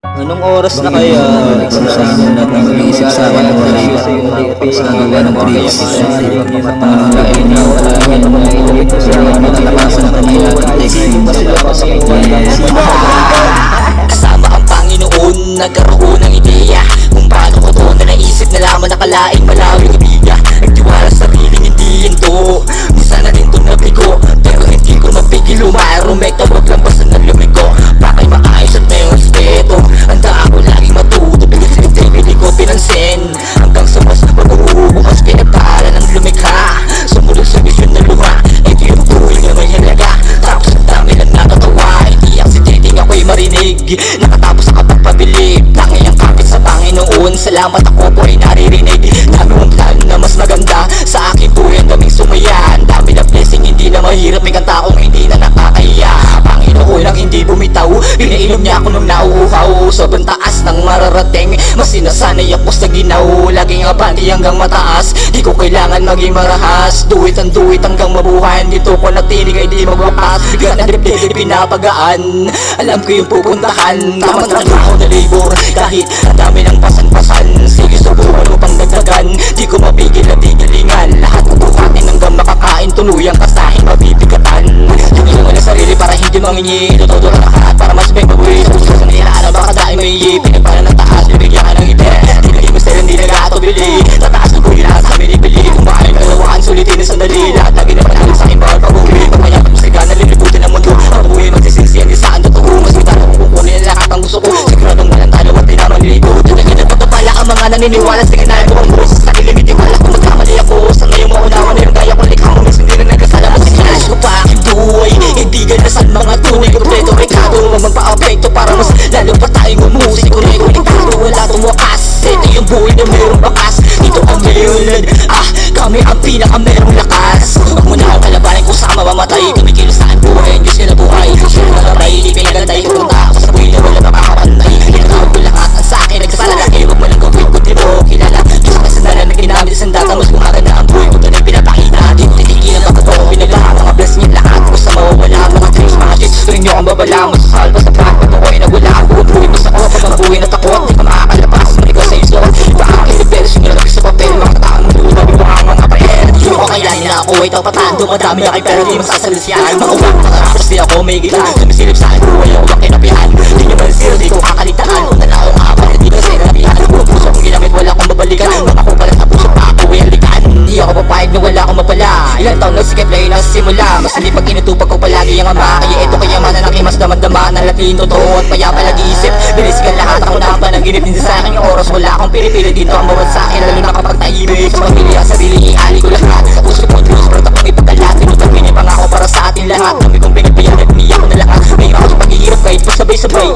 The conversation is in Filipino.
Anong oras na kaya nagsasama na mag-iisip sa akin ng sa gagawa ng tricks? Pangalain na wala yan mga ilit sa matatapasan na kanila Kasama ang Panginoon, nagkaroon ng ideya kung paano ko to na naisip na lamang nakalaing malawing ibiga. Nagtiwala sa sariling hindi hinto, minsan na din to nabigo, pero hindi ko mapigil umarumekta. Huwag lang basta na lumiko, bakit maayos at may respeto. Handa ako laging matuto, bilis hindi ko pinansin, hanggang sa mas pag-uubukas pinagpaalan ng lumikha. Sumunod sa misyon na luha, ito yung tuwing na may halaga. Tapos ang dami lang natatawa, hindi ang sititing ako'y marinig. Nakatapos sa kapagpabilib, tangay ang kapit sa Panginoon. Salamat ako po ay naririnig. Dami mong plan na mas maganda sa aking buhay, ang daming sumaya. Ang dami na blessing, hindi na mahirap. May kanta akong hindi na nakakahiya. Panginoon ang hindi bumitaw, pinainom niya ako nung nauuhaw. Sobrang taas ng mararating, mas sinasanay ako sa ginaw. Laging abante hanggang mataas, di ko kailangan maging marahas. Do it and do it hanggang mabuhay. Dito ko natinig ay di magwakas. Bigla na drip pinapagaan, alam ko yung pupuntahan. Tamang trabaho na labor, kahit ang dami ng pasan-pasan. Sige subukan upang dagdagan, di ko mapigil na di galingan. Lahat bubukatin hanggang makakain, tuluyang kasahin mabibigatan. Tingin na sarili para hindi mangingi, todo ka lahat para mas may babuwi. Sa puso sa nila baka dahil may ipin para ng taas, bibigyan ka ng itin. Di mo sila hindi nag-atubili, tataas ng kuya lahat sa amin ibili. Kung bakit kalawaan, sulitin na sandali, lahat lagi na panalo sa akin bawal pag-uwi. Pagmayang musika na lilibutin ang mundo, ang buhay magsisinsiyan di saan totoo. Mas may tanong kung kukunin ang lahat ang gusto ko, siguradong walang talo at di na maliligo. Tatagin na pagkapala ang mga naniniwala, sige na ko ang buhay sa sarili. Bitiwala kung magkamali ako, sa ngayon maunawan na yung gaya kong likha mo. Minsan hindi na nagkasala, mas sinalas ko pa aking buhay. Hindi ganasan mga tunay, kompleto rekado, magpa-apekto para mas lalo pa tayong umusik. Kung ikaw wala tumuwakas, ito yung buhay na mayroong bakas. Dito kami ulad, kami ang pinaka mayroong lakas. Huwag mo na akong kalabanin kung saan mamamatay. Kumikilos sa aking buhay, Diyos nila buhay. Diyos nila nagabay, di pinagantay. Pupunta ako sa buhay na wala makakapantay. Pinagawag ko lahat ang sa akin nagkasala. Huwag mo lang gawin kung di mo kilala. Diyos ka sandalan na ginamit sa data. Mas gumaganda ang buhay ko, ito na yung pinapakita. Di ko titigilan ang pagkakao, pinaglahat mga bless niya lahat. Kung sa mawawala, mga dreams, mga chicks. Tuloy niyo akong babala, masasalba sa prank. Pag ako'y nagwala, buong buhay mo sa ko. Pag ang buhay na takot, di ka makakalabas. Manigaw sa islo, baka aking rebels. Yung nilagay sa papel, mga taong lula, bibuhang mga pael. Di ko kailangan na ako ay tapatan. Dumadami na kay pero di masasalusyan. Makawak, mga rappers di ako may gila. Sumisilip sa akin buhay, ako ang kinapihan. Di nyo malasiro, di ko kakalitaan. Kung nanao nga pa, di ko sinabihan. Buong puso kong ginamit, wala akong babalikan. Mga ko pala sa puso pa ako ay alikan. Di ako papayag na wala akong mapala. Ilang taon nagsikip na yun ang simula. Mas hindi pag inutupag ko palagi ang ama. Kaya ito kayamanan aking mas damang-dama. Ng latin totoo at payapa nag-iisip. Binisigan lahat ako na ang panaginip. Hindi sa akin yung oras, wala akong pili-pili dito ang bawat sa akin. Lalo na kapag tahimik sa pamilya, sarili iali ko lahat. Sa puso ko Diyos, pero akong ipagkalat. Tinutagin yung pangako para sa atin lahat. Kami kong pinagbiyan, nagniyak ko na lahat. May ako sa paghihirap kahit pasabay-sabay.